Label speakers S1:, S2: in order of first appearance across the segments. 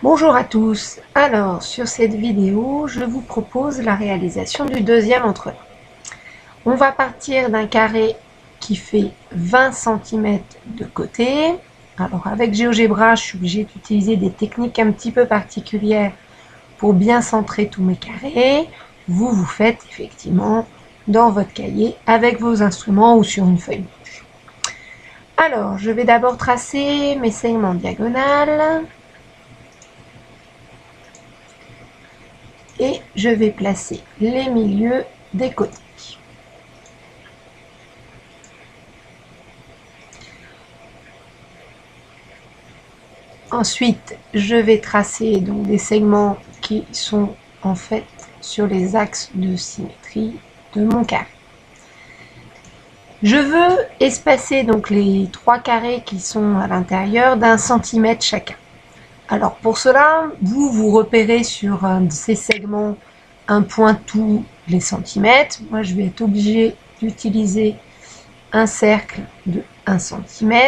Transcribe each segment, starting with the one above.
S1: Bonjour à tous, alors sur cette vidéo je vous propose la réalisation du deuxième entrelac. On va partir d'un carré qui fait 20 cm de côté. Alors avec GeoGebra je suis obligée d'utiliser des techniques un petit peu particulières pour bien centrer tous mes carrés. Vous faites effectivement dans votre cahier avec vos instruments ou sur une feuille blanche. Alors je vais d'abord tracer mes segments diagonales. Et je vais placer les milieux des côtés. Ensuite, je vais tracer donc des segments qui sont en fait sur les axes de symétrie de mon carré. Je veux espacer donc les trois carrés qui sont à l'intérieur d'1 centimètre chacun. Alors pour cela, vous repérez sur un de ces segments un point tous les centimètres. Moi, je vais être obligée d'utiliser un cercle de 1 cm.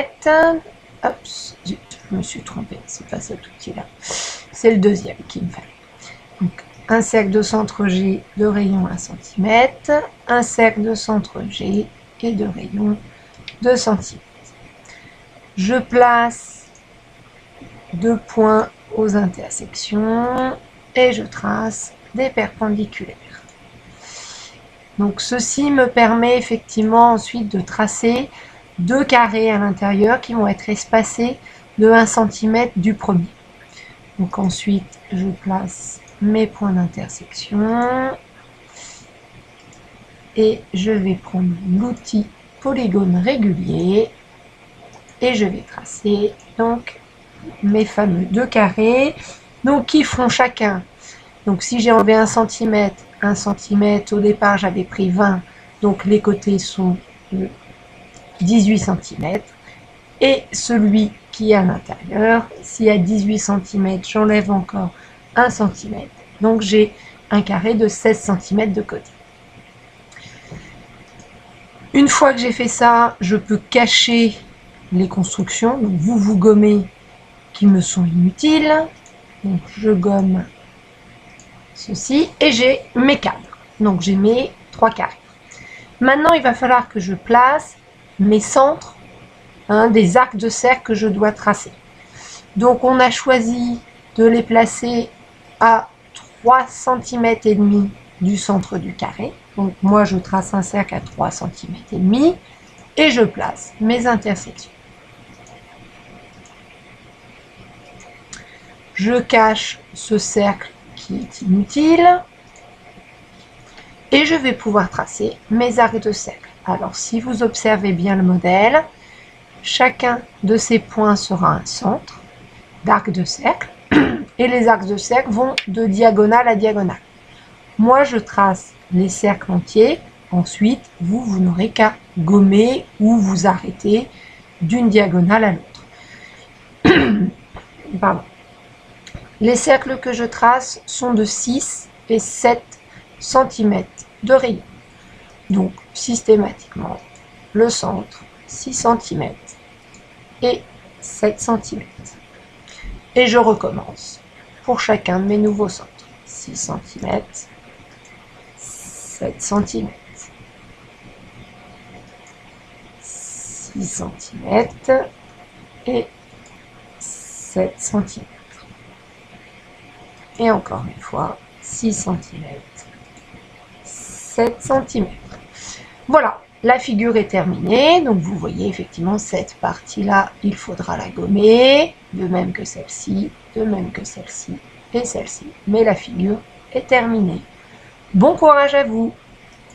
S1: Hop, zut, je me suis trompée, c'est pas cet outil-là. C'est le deuxième qu'il me fallait. Donc, un cercle de centre G de rayon 1 cm, un cercle de centre G et de rayon 2 cm. Je place deux points aux intersections et je trace des perpendiculaires. Donc ceci me permet effectivement ensuite de tracer deux carrés à l'intérieur qui vont être espacés de 1 cm du premier. Donc ensuite je place mes points d'intersection et je vais prendre l'outil polygone régulier et je vais tracer donc mes fameux deux carrés, donc qui feront chacun, donc si j'ai enlevé 1 cm, au départ j'avais pris 20, donc les côtés sont 18 cm, et celui qui est à l'intérieur, s'il y a 18 cm, j'enlève encore 1 cm, donc j'ai un carré de 16 cm de côté. Une fois que j'ai fait ça, je peux cacher les constructions, donc vous gommez qui me sont inutiles, donc je gomme ceci et j'ai mes cadres, donc j'ai mes trois carrés. Maintenant il va falloir que je place mes centres, des arcs de cercle que je dois tracer. Donc on a choisi de les placer à 3 cm et demi du centre du carré, donc moi je trace un cercle à 3 cm et demi et je place mes intersections. Je cache ce cercle qui est inutile et je vais pouvoir tracer mes arcs de cercle. Alors si vous observez bien le modèle, chacun de ces points sera un centre d'arc de cercle et les arcs de cercle vont de diagonale à diagonale. Moi je trace les cercles entiers, ensuite vous n'aurez qu'à gommer ou vous arrêter d'une diagonale à l'autre. Pardon. Les cercles que je trace sont de 6 et 7 cm de rayon. Donc, systématiquement, le centre, 6 cm et 7 cm. Et je recommence pour chacun de mes nouveaux centres. 6 cm, 7 cm, 6 cm et 7 cm. Et encore une fois, 6 cm, 7 cm. Voilà, la figure est terminée. Donc vous voyez effectivement cette partie-là, il faudra la gommer, de même que celle-ci, de même que celle-ci et celle-ci. Mais la figure est terminée. Bon courage à vous!